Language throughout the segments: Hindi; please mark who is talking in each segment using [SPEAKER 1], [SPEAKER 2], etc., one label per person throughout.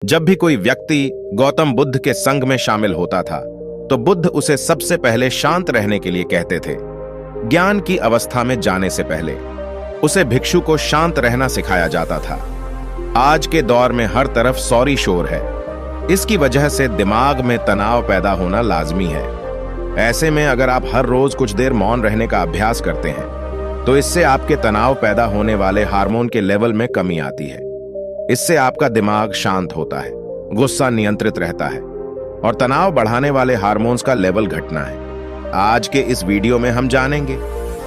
[SPEAKER 1] जब भी कोई व्यक्ति गौतम बुद्ध के संग में शामिल होता था तो बुद्ध उसे सबसे पहले शांत रहने के लिए कहते थे। ज्ञान की अवस्था में जाने से पहले उसे भिक्षु को शांत रहना सिखाया जाता था। आज के दौर में हर तरफ सौरी शोर है। इसकी वजह से दिमाग में तनाव पैदा होना लाजमी है। ऐसे में अगर आप हर रोज कुछ देर मौन रहने का अभ्यास करते हैं तो इससे आपके तनाव पैदा होने वाले हार्मोन के लेवल में कमी आती है। इससे आपका दिमाग शांत होता है, गुस्सा नियंत्रित रहता है और तनाव बढ़ाने वाले हार्मोन्स का लेवल घटना है। आज के इस वीडियो में हम जानेंगे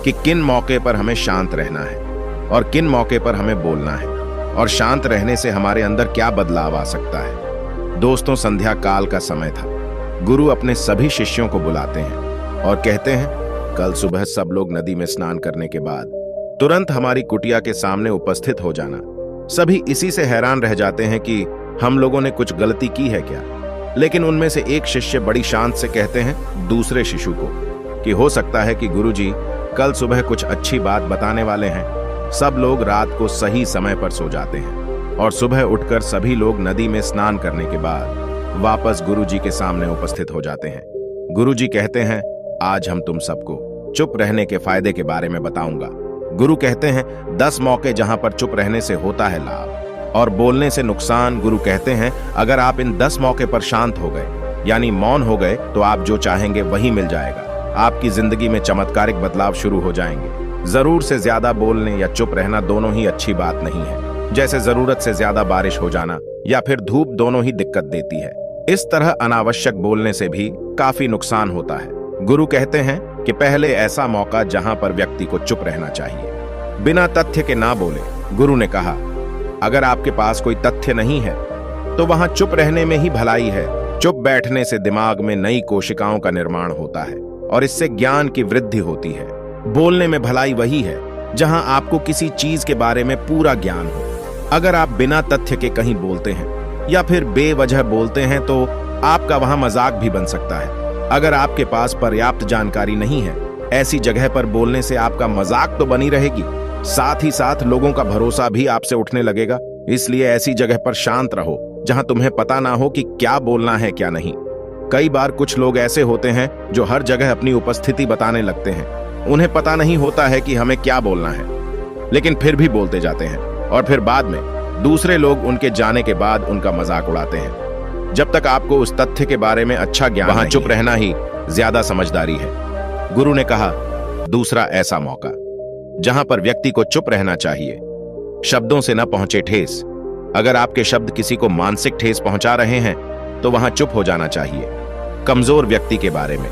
[SPEAKER 1] कि किन मौके पर हमें शांत रहना है और किन मौके पर हमें बोलना है और शांत रहने से हमारे अंदर क्या बदलाव आ सकता है। दोस्तों, संध्या काल का समय था। गुरु अपने सभी शिष्यों को बुलाते हैं और कहते हैं, कल सुबह सब लोग नदी में स्नान करने के बाद तुरंत हमारी कुटिया के सामने उपस्थित हो जाना। सभी इसी से हैरान रह जाते हैं कि हम लोगों ने कुछ गलती की है क्या। लेकिन उनमें से एक शिष्य बड़ी शांत से कहते हैं दूसरे शिशु को कि हो सकता है कि गुरुजी कल सुबह कुछ अच्छी बात बताने वाले हैं। सब लोग रात को सही समय पर सो जाते हैं और सुबह उठकर सभी लोग नदी में स्नान करने के बाद वापस गुरुजी के सामने उपस्थित हो जाते हैं। गुरुजी कहते हैं, आज हम तुम सबको चुप रहने के फायदे के बारे में बताऊंगा। गुरु कहते हैं 10 मौके जहां पर चुप रहने से होता है लाभ और बोलने से नुकसान। गुरु कहते हैं अगर आप इन 10 मौके पर शांत हो गए यानी मौन हो गए तो आप जो चाहेंगे वही मिल जाएगा। आपकी जिंदगी में चमत्कारिक बदलाव शुरू हो जाएंगे। जरूर से ज्यादा बोलने या चुप रहना दोनों ही अच्छी बात नहीं है। जैसे जरूरत से ज्यादा बारिश हो जाना या फिर धूप, दोनों ही दिक्कत देती है। इस तरह अनावश्यक बोलने से भी काफी नुकसान होता है। गुरु कहते हैं कि पहले ऐसा मौका जहां पर व्यक्ति को चुप रहना चाहिए, बिना तथ्य के ना बोले। गुरु ने कहा, अगर आपके पास कोई तथ्य नहीं है तो वहां चुप रहने में ही भलाई है। चुप बैठने से दिमाग में नई कोशिकाओं का निर्माण होता है और इससे ज्ञान की वृद्धि होती है। बोलने में भलाई वही है जहां आपको किसी चीज के बारे में पूरा ज्ञान हो। अगर आप बिना तथ्य के कहीं बोलते हैं या फिर बेवजह बोलते हैं तो आपका वहां मजाक भी बन सकता है। अगर आपके पास पर्याप्त जानकारी नहीं है, ऐसी जगह पर बोलने से आपका मजाक तो बनी रहेगी, साथ ही साथ लोगों का भरोसा भी आपसे उठने लगेगा। इसलिए ऐसी जगह पर शांत रहो जहां तुम्हें पता ना हो कि क्या बोलना है क्या नहीं। कई बार कुछ लोग ऐसे होते हैं जो हर जगह अपनी उपस्थिति बताने लगते हैं। उन्हें पता नहीं होता है कि हमें क्या बोलना है, लेकिन फिर भी बोलते जाते हैं और फिर बाद में दूसरे लोग उनके जाने के बाद उनका मजाक उड़ाते हैं। जब तक आपको उस तथ्य के बारे में अच्छा ज्ञान, वहां चुप रहना ही ज्यादा समझदारी है। गुरु ने कहा, दूसरा ऐसा मौका जहां पर व्यक्ति को चुप रहना चाहिए, शब्दों से न पहुंचे ठेस। अगर आपके शब्द किसी को मानसिक ठेस पहुंचा रहे हैं तो वहां चुप हो जाना चाहिए। कमजोर व्यक्ति के बारे में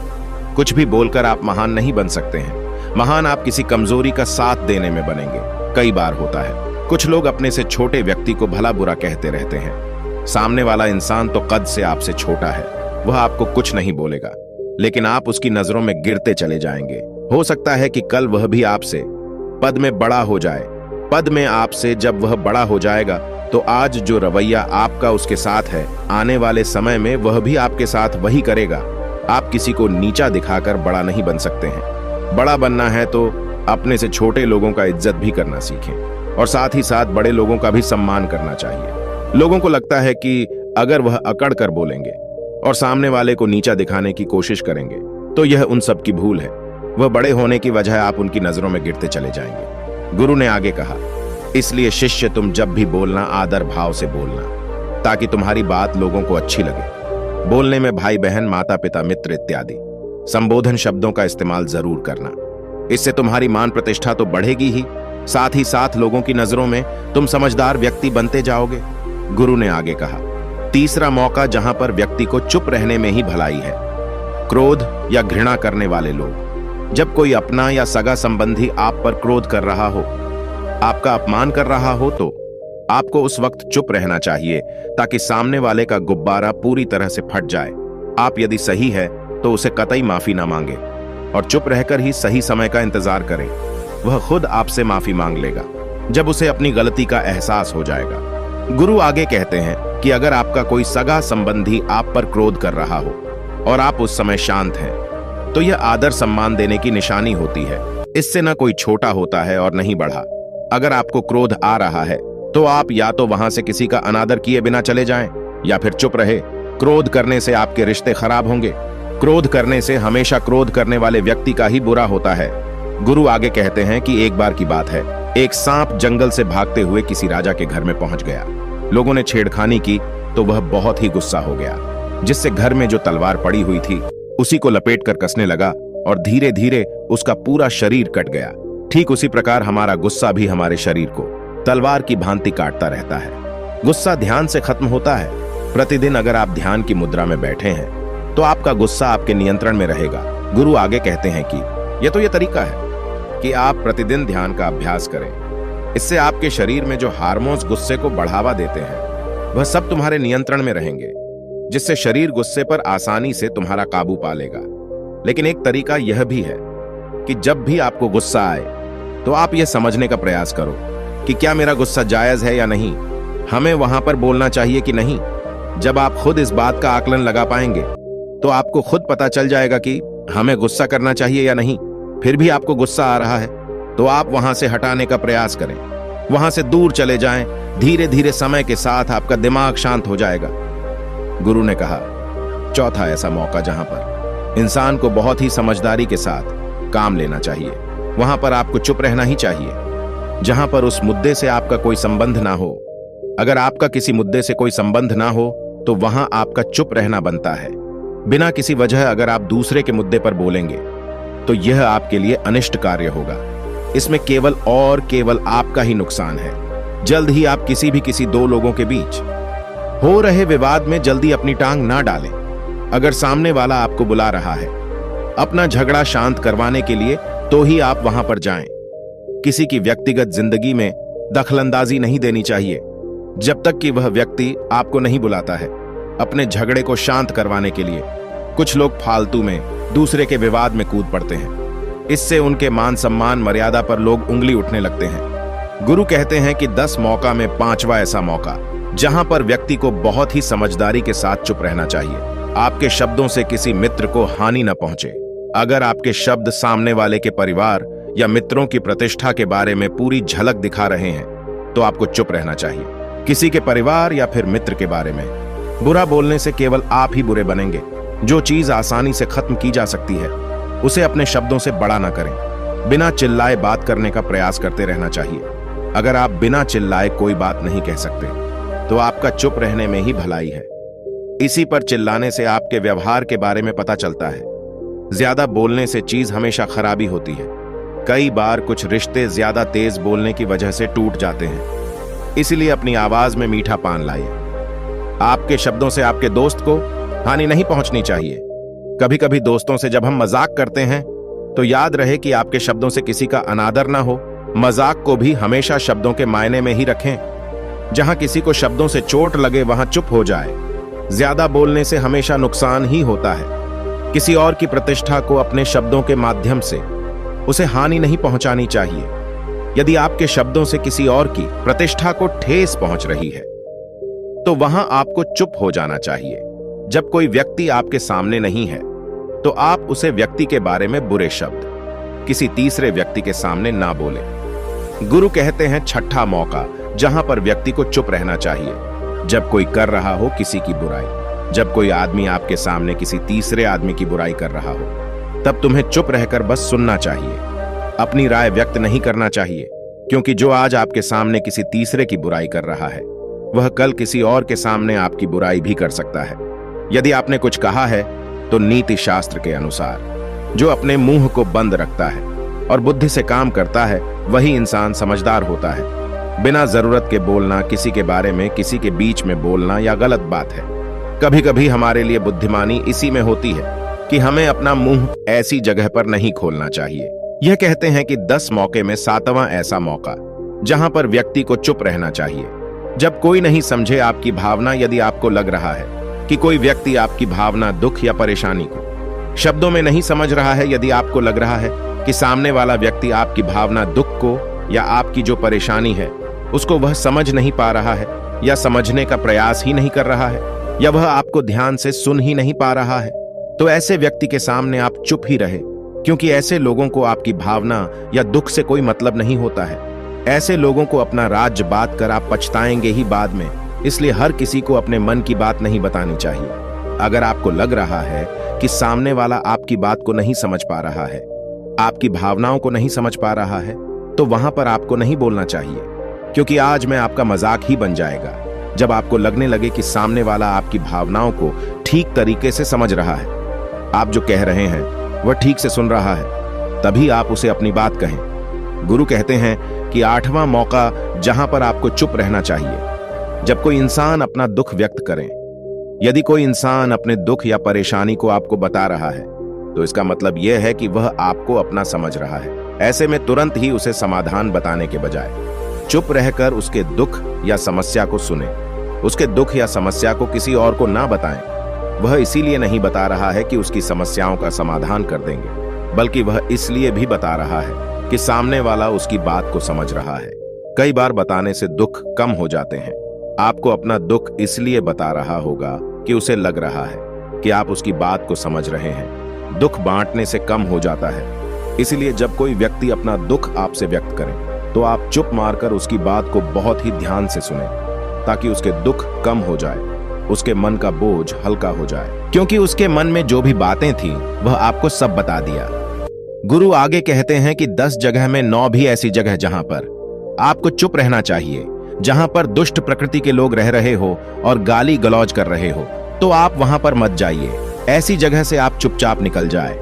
[SPEAKER 1] कुछ भी बोलकर आप महान नहीं बन सकते हैं। महान आप किसी कमजोरी का साथ देने में बनेंगे। कई बार होता है कुछ लोग अपने से छोटे व्यक्ति को भला बुरा कहते रहते हैं। सामने वाला इंसान तो कद से आपसे छोटा है, वह आपको कुछ नहीं बोलेगा, लेकिन आप उसकी नजरों में गिरते चले जाएंगे। हो सकता है कि कल वह भी आपसे पद में बड़ा हो जाए। पद में आपसे जब वह बड़ा हो जाएगा तो आज जो रवैया आपका उसके साथ है, आने वाले समय में वह भी आपके साथ वही करेगा। आप किसी को नीचा दिखाकर बड़ा नहीं बन सकते हैं। बड़ा बनना है तो अपने से छोटे लोगों का इज्जत भी करना सीखें और साथ ही साथ बड़े लोगों का भी सम्मान करना चाहिए। लोगों को लगता है कि अगर वह अकड़ कर बोलेंगे और सामने वाले को नीचा दिखाने की कोशिश करेंगे तो यह उन सब की भूल है। वह बड़े होने की वजह आप उनकी नजरों में गिरते चले जाएंगे। गुरु ने आगे कहा, इसलिए शिष्य तुम जब भी बोलना आदर भाव से बोलना ताकि तुम्हारी बात लोगों को अच्छी लगे। बोलने में भाई बहन, माता पिता, मित्र इत्यादि संबोधन शब्दों का इस्तेमाल जरूर करना। इससे तुम्हारी मान प्रतिष्ठा तो बढ़ेगी ही, साथ ही साथ लोगों की नजरों में तुम समझदार व्यक्ति बनते जाओगे। गुरु ने आगे कहा, तीसरा मौका जहां पर व्यक्ति को चुप रहने में ही भलाई है, क्रोध या घृणा करने वाले लोग। जब कोई अपना या सगा संबंधी आप पर क्रोध कर रहा हो, आपका अपमान कर रहा हो, तो आपको उस वक्त चुप रहना चाहिए ताकि सामने वाले का गुब्बारा पूरी तरह से फट जाए। आप यदि सही है तो उसे कतई माफी ना मांगे और चुप रहकर ही सही समय का इंतजार करें। वह खुद आपसे माफी मांग लेगा जब उसे अपनी गलती का एहसास हो जाएगा। गुरु आगे कहते हैं कि अगर आपका कोई सगा संबंधी आप पर क्रोध कर रहा हो और आप उस समय शांत हैं तो यह आदर सम्मान देने की निशानी होती है। इससे न कोई छोटा होता है और नहीं बढ़ा। अगर आपको क्रोध आ रहा है तो आप या तो वहां से किसी का अनादर किए बिना चले जाएं या फिर चुप रहे। क्रोध करने से आपके रिश्ते खराब होंगे। क्रोध करने से हमेशा क्रोध करने वाले व्यक्ति का ही बुरा होता है। गुरु आगे कहते हैं कि एक बार की बात है, एक सांप जंगल से भागते हुए किसी राजा के घर में पहुंच गया। लोगों ने छेड़खानी की तो वह बहुत ही गुस्सा हो गया, जिससे घर में जो तलवार पड़ी हुई थी उसी को लपेट कर कसने लगा और धीरे धीरे उसका पूरा शरीर कट गया। ठीक उसी प्रकार हमारा गुस्सा भी हमारे शरीर को तलवार की भांति काटता रहता है। गुस्सा ध्यान से खत्म होता है। प्रतिदिन अगर आप ध्यान की मुद्रा में बैठे हैं तो आपका गुस्सा आपके नियंत्रण में रहेगा। गुरु आगे कहते हैं कि यह तरीका है कि आप प्रतिदिन ध्यान का अभ्यास करें। इससे आपके शरीर में जो हार्मोन्स गुस्से को बढ़ावा देते हैं वह सब तुम्हारे नियंत्रण में रहेंगे, जिससे शरीर गुस्से पर आसानी से तुम्हारा काबू पा लेगा। लेकिन एक तरीका यह भी है कि जब भी आपको गुस्सा आए तो आप यह समझने का प्रयास करो कि क्या मेरा गुस्सा जायज है या नहीं, हमें वहां पर बोलना चाहिए कि नहीं। जब आप खुद इस बात का आकलन लगा पाएंगे तो आपको खुद पता चल जाएगा कि हमें गुस्सा करना चाहिए या नहीं। फिर भी आपको गुस्सा आ रहा है तो आप वहां से हटाने का प्रयास करें, वहां से दूर चले जाएं। धीरे धीरे समय के साथ आपका दिमाग शांत हो जाएगा। गुरु ने कहा, चौथा ऐसा मौका जहां पर इंसान को बहुत ही समझदारी के साथ काम लेना चाहिए, वहां पर आपको चुप रहना ही चाहिए। जहां पर उस मुद्दे से आपका कोई संबंध ना हो। अगर आपका किसी मुद्दे से कोई संबंध ना हो तो वहां आपका चुप रहना बनता है। बिना किसी वजह अगर आप दूसरे के मुद्दे पर बोलेंगे तो यह आपके लिए अनिष्ट कार्य होगा। इसमें केवल और केवल आपका ही नुकसान है। जल्द ही आप किसी दो लोगों के बीच हो रहे विवाद में जल्दी अपनी टांग ना डालें। अगर सामने वाला आपको बुला रहा है अपना झगड़ा शांत करवाने के लिए तो ही आप वहां पर जाएं। किसी की व्यक्तिगत जिंदगी में दखलंदाजी नहीं देनी चाहिए जब तक कि वह व्यक्ति आपको नहीं बुलाता है अपने झगड़े को शांत करवाने के लिए। कुछ लोग फालतू में दूसरे के विवाद में कूद पड़ते हैं। इससे उनके मान सम्मान मर्यादा पर लोग उंगली उठने लगते हैं। गुरु कहते हैं कि 10 मौका में 5वां ऐसा मौका जहां पर व्यक्ति को बहुत ही समझदारी के साथ चुप रहना चाहिए। आपके शब्दों से किसी मित्र को हानि न पहुंचे। अगर आपके शब्द सामने वाले के परिवार या मित्रों की प्रतिष्ठा के बारे में पूरी झलक दिखा रहे हैं तो आपको चुप रहना चाहिए। किसी के परिवार या फिर मित्र के बारे में बुरा बोलने से केवल आप ही बुरे बनेंगे। जो चीज आसानी से खत्म की जा सकती है उसे अपने शब्दों से बड़ा ना करें। बिना चिल्लाए बात करने का प्रयास करते रहना चाहिए। अगर आप बिना चिल्लाए कोई बात नहीं कह सकते तो आपका चुप रहने में ही भलाई है। इसी पर चिल्लाने से आपके व्यवहार के बारे में पता चलता है। ज्यादा बोलने से चीज हमेशा खराबी होती है। कई बार कुछ रिश्ते ज्यादा तेज बोलने की वजह से टूट जाते हैं। इसलिए अपनी आवाज में मीठा पान लाइए। आपके शब्दों से आपके दोस्त को हानि नहीं पहुंचनी चाहिए। कभी कभी दोस्तों से जब हम मजाक करते हैं तो याद रहे कि आपके शब्दों से किसी का अनादर ना हो। मजाक को भी हमेशा शब्दों के मायने में ही रखें। जहां किसी को शब्दों से चोट लगे वहां चुप हो जाए। ज्यादा बोलने से हमेशा नुकसान ही होता है। किसी और की प्रतिष्ठा को अपने शब्दों के माध्यम से उसे हानि नहीं पहुंचानी चाहिए। यदि आपके शब्दों से किसी और की प्रतिष्ठा को ठेस पहुंच रही है तो वहां आपको चुप हो जाना चाहिए। जब कोई व्यक्ति आपके सामने नहीं है तो आप उसे व्यक्ति के बारे में बुरे शब्द किसी तीसरे व्यक्ति के सामने ना बोले। गुरु कहते हैं छठा मौका जहां पर व्यक्ति को चुप रहना चाहिए जब कोई कर रहा हो किसी की बुराई। जब कोई आदमी आपके सामने किसी तीसरे आदमी की बुराई कर रहा हो तब तुम्हें चुप रहकर बस सुनना चाहिए। अपनी राय व्यक्त नहीं करना चाहिए, क्योंकि जो आज आपके सामने किसी तीसरे की बुराई कर रहा है वह कल किसी और के सामने आपकी बुराई भी कर सकता है। यदि आपने कुछ कहा है तो नीति शास्त्र के अनुसार जो अपने मुंह को बंद रखता है और बुद्धि से काम करता है वही इंसान समझदार होता है। बिना जरूरत के बोलना, किसी के बारे में किसी के बीच में बोलना या गलत बात है। कभी कभी हमारे लिए बुद्धिमानी इसी में होती है कि हमें अपना मुंह ऐसी जगह पर नहीं खोलना चाहिए। यह कहते हैं कि 10 मौके में 7वां ऐसा मौका जहां पर व्यक्ति को चुप रहना चाहिए जब कोई नहीं समझे आपकी भावना। यदि आपको लग रहा है कि कोई व्यक्ति आपकी भावना, दुख या परेशानी को शब्दों में नहीं समझ रहा है, यदि आपको लग रहा है कि सामने वाला व्यक्ति आपकी भावना, दुख को या आपकी जो परेशानी है उसको वह समझ नहीं पा रहा है या समझने का प्रयास ही नहीं कर रहा है या वह आपको ध्यान से सुन ही नहीं पा रहा है, तो ऐसे व्यक्ति के सामने आप चुप ही रहे, क्योंकि ऐसे लोगों को आपकी भावना या दुख से कोई मतलब नहीं होता है। ऐसे लोगों को अपना राज्य बात कर आप पछताएंगे ही बाद में इसलिए हर किसी को अपने मन की बात नहीं बतानी चाहिए। अगर आपको लग रहा है कि सामने वाला आपकी बात को नहीं समझ पा रहा है, आपकी भावनाओं को नहीं समझ पा रहा है, तो वहां पर आपको नहीं बोलना चाहिए, क्योंकि आज में आपका मजाक ही बन जाएगा। जब आपको लगने लगे कि सामने वाला आपकी भावनाओं को ठीक तरीके से समझ रहा है, आप जो कह रहे हैं वह ठीक से सुन रहा है, तभी आप उसे अपनी बात कहें। गुरु कहते हैं कि 8वां मौका जहां पर आपको चुप रहना चाहिए, जब कोई इंसान अपना दुख व्यक्त करे। यदि कोई इंसान अपने दुख या परेशानी को आपको बता रहा है, तो इसका मतलब यह है कि वह आपको अपना समझ रहा है। ऐसे में तुरंत ही उसे समाधान बताने के बजाय चुप रहकर उसके दुख या समस्या को सुने। उसके दुख या समस्या को किसी और को ना बताएं। वह इसीलिए नहीं बता रहा है कि उसकी समस्याओं का समाधान कर देंगे, बल्कि वह इसलिए भी बता रहा है कि सामने वाला उसकी बात को समझ रहा है। कई बार बताने से दुख कम हो जाते हैं। आपको अपना दुख इसलिए बता रहा होगा कि उसे लग रहा है कि आप उसकी बात को समझ रहे हैं। दुख बांटने से कम हो जाता है। इसलिए जब कोई व्यक्ति अपना दुख आपसे व्यक्त करे, तो आप चुप मारकर उसकी बात को बहुत ही ध्यान से सुने, ताकि उसके दुख कम हो जाए, उसके मन का बोझ हल्का हो जाए, क्योंकि उसके मन में जो भी बातें थी वह आपको सब बता दिया। गुरु आगे कहते हैं कि 10 जगह में 9 भी ऐसी जगह जहां पर आपको चुप रहना चाहिए, जहां पर दुष्ट प्रकृति के लोग रह रहे हो और गाली गलौज कर रहे हो, तो आप वहां पर मत जाइए। ऐसी जगह से आप चुपचाप निकल जाए,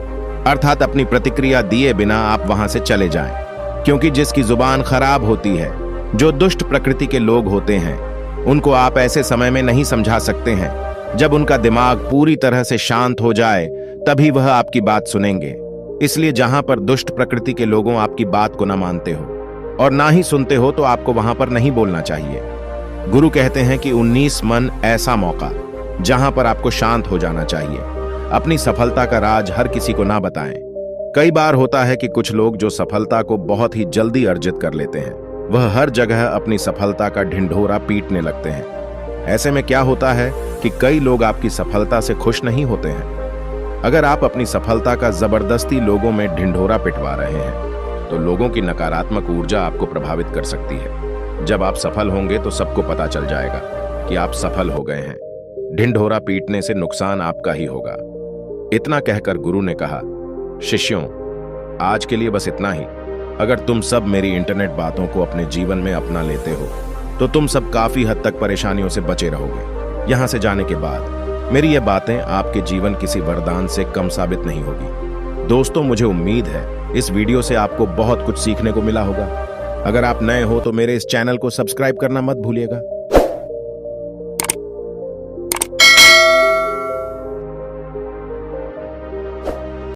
[SPEAKER 1] अर्थात अपनी प्रतिक्रिया दिए बिना आप वहां से चले जाएं, क्योंकि जिसकी जुबान खराब होती है, जो दुष्ट प्रकृति के लोग होते हैं, उनको आप ऐसे समय में नहीं समझा सकते हैं। जब उनका दिमाग पूरी तरह से शांत हो जाए, तभी वह आपकी बात सुनेंगे। इसलिए जहां पर दुष्ट प्रकृति के लोगों आपकी बात को न मानते हो और ना ही सुनते हो, तो आपको वहां पर नहीं बोलना चाहिए। गुरु कहते हैं कि 19 मन ऐसा मौका जहां पर आपको शांत हो जाना चाहिए। अपनी सफलता का राज हर किसी को ना बताएं। कई बार होता है कि कुछ लोग जो सफलता को बहुत ही जल्दी अर्जित कर लेते हैं, वह हर जगह अपनी सफलता का ढिंढोरा पीटने लगते हैं। ऐसे में क्या होता है कि कई लोग आपकी सफलता से खुश नहीं होते हैं। अगर आप अपनी सफलता का जबरदस्ती लोगों में ढिंढोरा पिटवा रहे हैं, तो लोगों की नकारात्मक ऊर्जा आपको प्रभावित कर सकती है। जब आप सफल होंगे तो सबको पता चल जाएगा कि आप सफल हो गए हैं। ढिंढोरा पीटने से नुकसान आपका ही होगा। इतना कहकर गुरु ने कहा, शिष्यों, आज के लिए बस इतना ही। अगर तुम सब मेरी इंटरनेट बातों को अपने जीवन में अपना लेते हो, तो तुम सब काफी हद तक परेशानियों से बचे रहोगे। यहां से जाने के बाद मेरी ये बातें आपके जीवन किसी वरदान से कम साबित नहीं होगी। दोस्तों, मुझे उम्मीद है इस वीडियो से आपको बहुत कुछ सीखने को मिला होगा। अगर आप नए हो तो मेरे इस चैनल को सब्सक्राइब करना मत भूलिएगा।